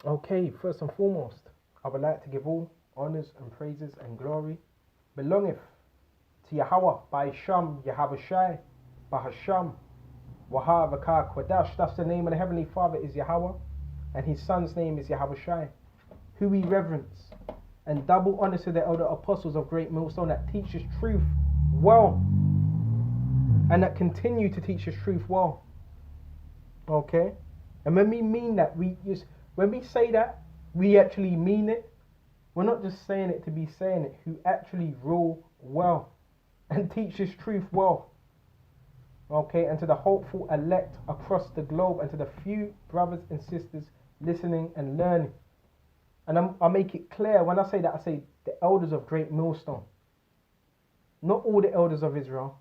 Okay, first and foremost, I would like to give all honors and praises and glory belongeth to Yahweh by Sham, Yahavashai, Bahasham, Wahavaka Kwadash. That's the name of the Heavenly Father is Yahweh, and his son's name is Yahavashai, who we reverence. And double honor to the elder apostles of Great Millstone that teaches truth well, and that continue to teach us truth well. Okay? And when we mean that, when we say that, we actually mean it. We're not just saying it to be saying it, who actually rule well and teach us truth well. Okay, and to the hopeful elect across the globe, and to the few brothers and sisters listening and learning. And I make it clear when I say that, I say the elders of Great Millstone, not all the elders of Israel,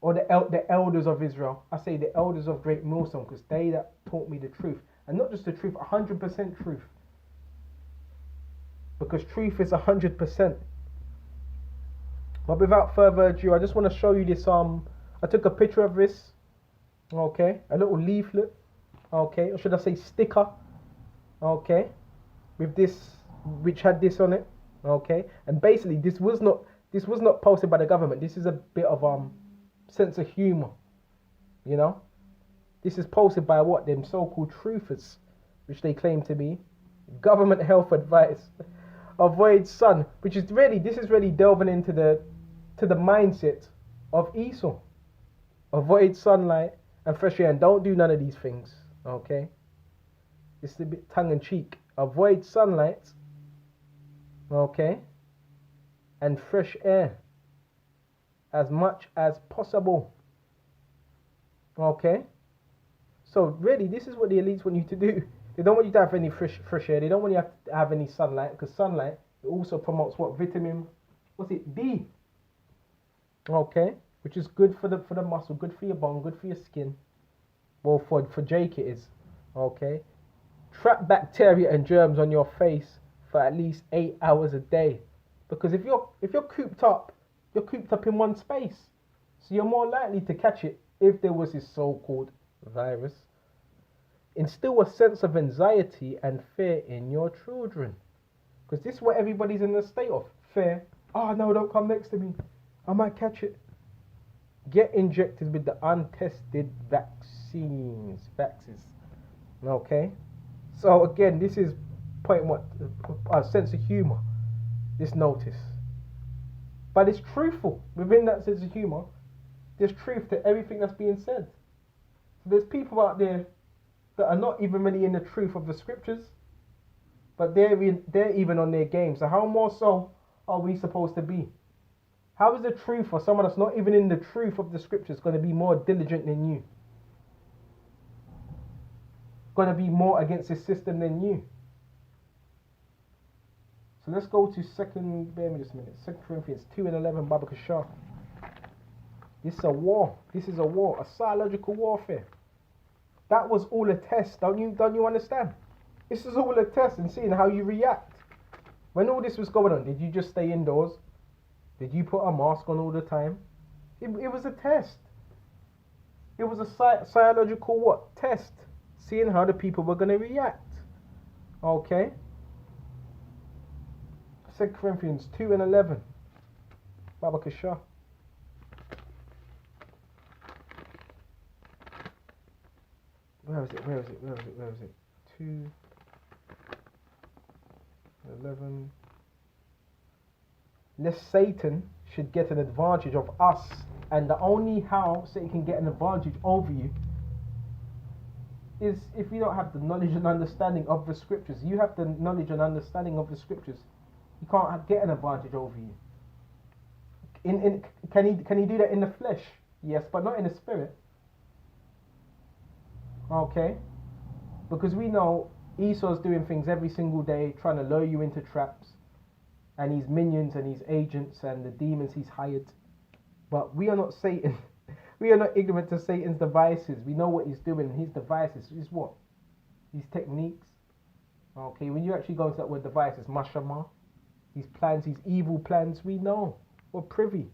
or the elders of Israel. I say the elders of Great Millstone, because they that taught me the truth, and not just the truth, 100% truth, because truth is 100%. But without further ado, I just want to show you this. I took a picture of this. Okay, a little leaflet. Okay, or should I say sticker? Okay, with this, which had this on it. Okay, and basically this was not posted by the government. This is a bit of sense of humor. You know, this is posted by what them so-called truthers, which they claim to be. Government health advice: avoid sun, which is really, this is really delving into the mindset of Esau. Avoid sunlight and fresh air, and don't do none of these things. Okay, it's a bit tongue-in-cheek. Avoid sunlight, okay, and fresh air as much as possible. Okay, so really, this is what the elites want you to do. They don't want you to have any fresh air. They don't want you to have any sunlight, because sunlight, it also promotes what? Vitamin, what's it? D. Okay, which is good for the muscle, good for your bone, good for your skin. Well, for Jake it is. Okay, trap bacteria and germs on your face for at least 8 hours a day, because if you're cooped up, you're cooped up in one space, so you're more likely to catch it if there was this so-called virus. Instill a sense of anxiety and fear in your children, because this is what everybody's in the state of fear. Oh no, don't come next to me, I might catch it. Get injected with the untested vaccines. Okay, so again, this is pointing what a sense of humor, this notice, but it's truthful. Within that sense of humor, there's truth to everything that's being said. So there's people out there that are not even really in the truth of the scriptures, but they're even on their game. So how more so are we supposed to be? How is the truth for someone that's not even in the truth of the scriptures going to be more diligent than you? Going to be more against this system than you? So let's go to bear me just a minute, 2 Corinthians 2:11, Baba Kashar. This is a war. This is a war, a psychological warfare. That was all a test. Don't you understand? This is all a test and seeing how you react. When all this was going on, did you just stay indoors? Did you put a mask on all the time? It was a test. It was a psychological what? Test. Seeing how the people were going to react. Okay. 2 Corinthians 2:11. Baba Kasha. Where is it? 2:11. Lest Satan should get an advantage of us, and the only how Satan can get an advantage over you is if you don't have the knowledge and understanding of the scriptures. You have the knowledge and understanding of the scriptures. He can't get an advantage over you. Can he do that in the flesh? Yes, but not in the spirit. Okay, because we know Esau's doing things every single day, trying to lure you into traps, and his minions and his agents and the demons he's hired. But we are not Satan. We are not ignorant to Satan's devices. We know what he's doing. His devices is what? His techniques. Okay, when you actually go into that word devices, mashama, his plans, his evil plans, we know. We're privy.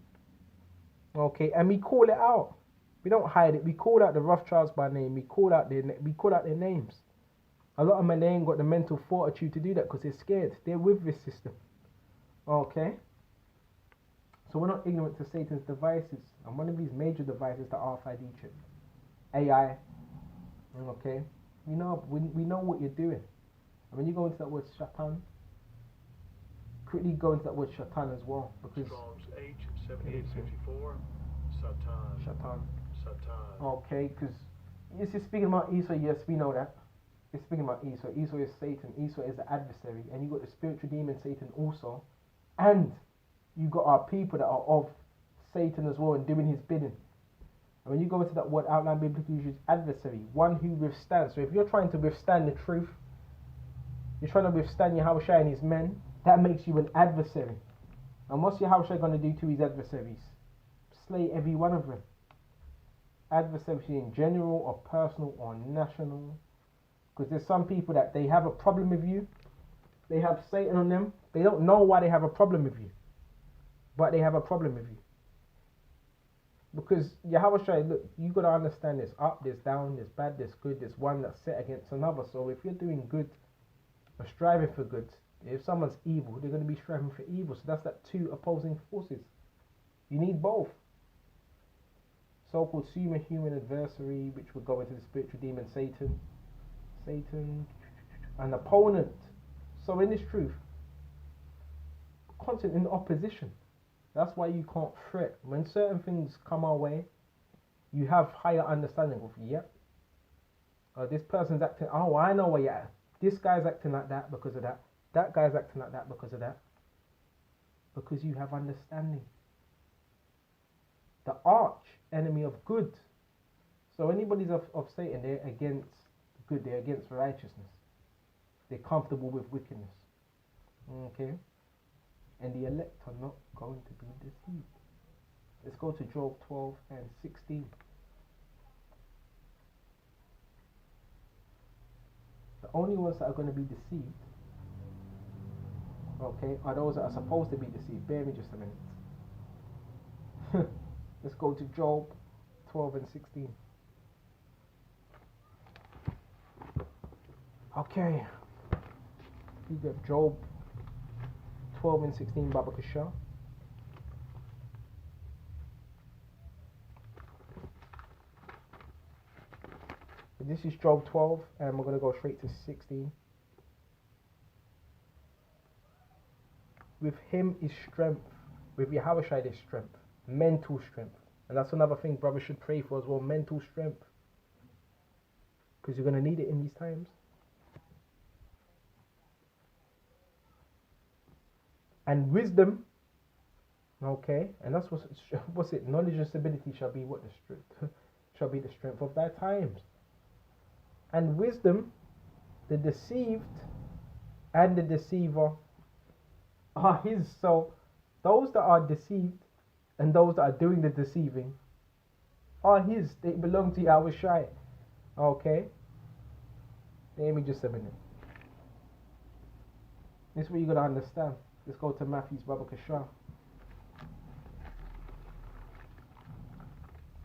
Okay, and we call it out. We don't hide it. We call out the Rothschilds by name. We call out their names. A lot of men, they ain't got the mental fortitude to do that because they're scared. They're with this system. Okay? So we're not ignorant to Satan's devices. And one of these major devices, the RFID chip. AI. Okay? We know what you're doing. And when you go into that word shaitan, quickly go into that word shaitan as well. Because Strong's H7864, Satan. Shaitan. Satan. Okay, because it's just speaking about Esau, yes, we know that. It's speaking about Esau. Esau is Satan. Esau is the adversary. And you got the spiritual demon Satan also. And you got our people that are of Satan as well and doing his bidding. And when you go into that word outline biblically used, adversary, one who withstands. So if you're trying to withstand the truth, you're trying to withstand Yahushua and his men, that makes you an adversary. And what's Yahushua going to do to his adversaries? Slay every one of them. Adversary in general or personal or national. Because there's some people that they have a problem with you. They have Satan on them. They don't know why they have a problem with you. But they have a problem with you. Because Yahushua, look, you got to understand there's up, there's down, there's bad, there's good, there's one that's set against another. So if you're doing good or striving for good, if someone's evil, they're going to be striving for evil. So that's that two opposing forces. You need both. So-called human adversary, which would go into the spiritual demon Satan. An opponent. So in this truth, constant in opposition. That's why you can't fret. When certain things come our way, you have higher understanding of, yep, this person's acting, oh, I know where you're at. This guy's acting like that because of that. That guy's acting like that because of that. Because you have understanding. The arch enemy of good. So anybody's of Satan, they're against good, they're against righteousness. They're comfortable with wickedness. Okay? And the elect are not going to be deceived. Let's go to Job 12 and 16. The only ones that are going to be deceived, okay, are those that are supposed to be deceived. Bear me just a minute. Let's go to Job 12 and 16. Okay. You got Job 12 and 16, Baba Kasha. This is Job 12, and we're going to go straight to 16. With him is strength. With Yahushua is strength. Mental strength. And that's another thing brothers should pray for as well. Mental strength. Because you're going to need it in these times. And wisdom. Okay. And that's what's it? Knowledge and stability shall be what the strength shall be the strength of thy times. And wisdom, the deceived and the deceiver are his. So those that are deceived and those that are doing the deceiving are his. They belong to Yahushua. Okay? Let me just a minute. This is what you gotta understand. Let's go to Matthew's Baba Kasha.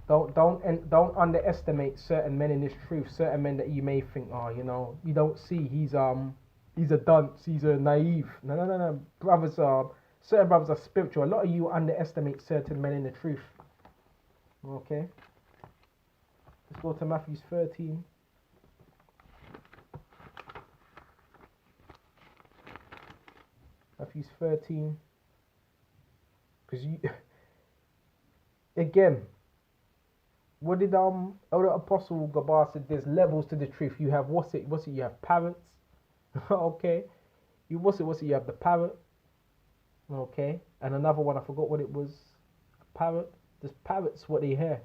Don't underestimate certain men in this truth. Certain men that you may think, oh, you know, you don't see he's a dunce, he's a naive. No. Brothers are certain brothers are spiritual. A lot of you underestimate certain men in the truth. Okay. Let's go to Matthew's 13. Matthew's 13. Because you again. What did Elder Apostle Gabar said? There's levels to the truth. You have what's it? You have parrots. Okay. You what's it? You have the parrot. Okay. And another one, I forgot what it was. A parrot. Just parrots what they hear.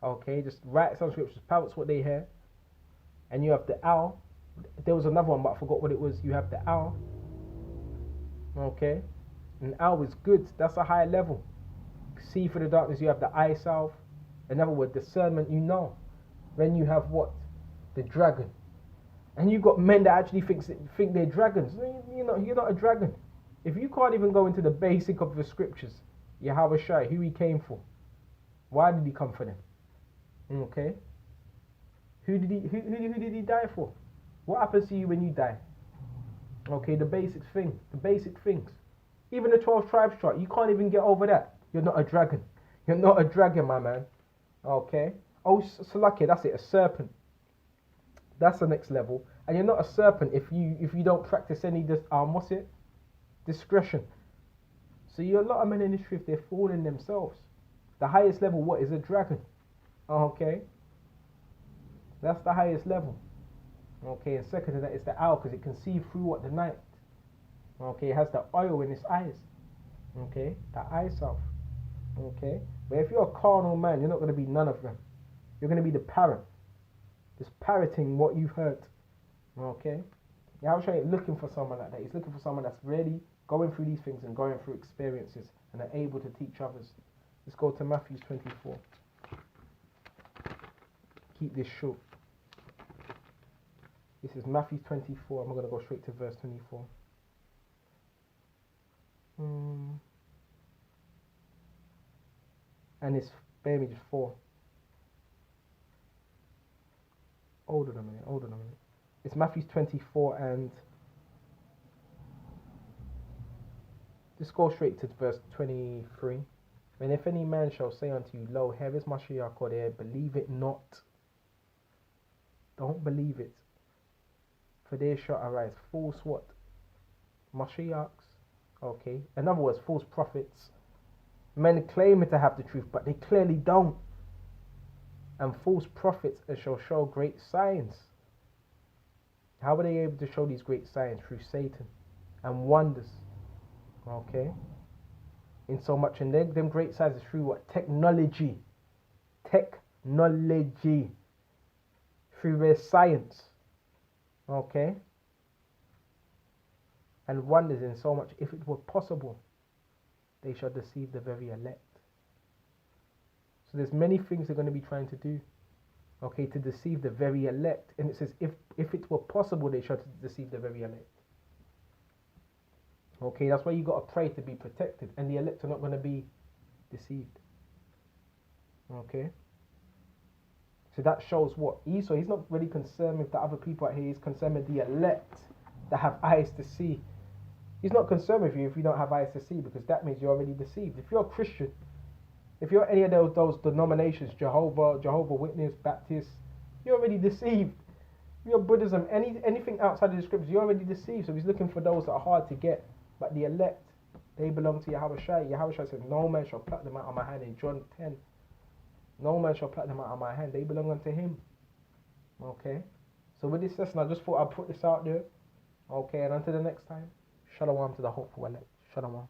Okay. Just write some scriptures. Parrots what they hear. And you have the owl. There was another one, but I forgot what it was. You have the owl. Okay. And owl is good. That's a higher level. See for the darkness. You have the eye salve. In other words, discernment, you know. Then you have what? The dragon. And you've got men that actually think they're dragons. You know, you're not a dragon. If you can't even go into the basic of the scriptures, Yahushua, who he came for, why did he come for them? Okay? Who did he die for? What happens to you when you die? Okay, the basic things. Even the 12 tribes chart, you can't even get over that. You're not a dragon. You're not a dragon, my man. Okay. Oh, Salaki, that's it, a serpent. That's the next level. And you're not a serpent if you don't practice any what's it? Discretion. So you're a lot of men in this truth, they're fooling themselves. The highest level, what is a dragon? Okay. That's the highest level. Okay, and second to that is the owl because it can see through what the night. Okay, it has the oil in its eyes. Okay, the eye salve. Okay, but if you're a carnal man, you're not going to be none of them. You're going to be the parrot, just parroting what you've heard. Okay, Yahushua ain't looking for someone like that. He's looking for someone that's really going through these things and going through experiences and are able to teach others. Let's go to Matthew 24. Keep this short. This is Matthew 24. I'm going to go straight to verse 24. And it's, bear me just 4. Hold on a minute. It's Matthew 24 and just go straight to verse 23. And if any man shall say unto you, Lo, here is Mashiach or there, believe it not. Don't believe it. For there shall arise false what? Mashiachs. Okay. In other words, false prophets. Men claiming to have the truth, but they clearly don't. And false prophets shall show great signs. How are they able to show these great signs? Through Satan and wonders. Okay. In so much, and then them great signs is through what? Technology. Technology. Through their science. Okay. And wonders in so much, if it were possible, they shall deceive the very elect. So there's many things they're going to be trying to do. Okay, to deceive the very elect. And it says, if it were possible, they shall deceive the very elect. Okay, that's why you got to pray to be protected. And the elect are not going to be deceived. Okay. So that shows what? Esau, he's not really concerned with the other people out here. He's concerned with the elect that have eyes to see. He's not concerned with you if you don't have eyes to see, because that means you're already deceived. If you're a Christian, if you're any of those denominations, Jehovah Witness, Baptist, you're already deceived. If you're Buddhism, anything outside of the scriptures, you're already deceived. So he's looking for those that are hard to get. But the elect, they belong to Yahushua. Yahushua said, no man shall pluck them out of my hand in John 10. No man shall pluck them out of my hand. They belong unto him. Okay. So with this lesson, I just thought I'd put this out there. Okay, and until the next time, shalom to the hopeful elect. Shalom.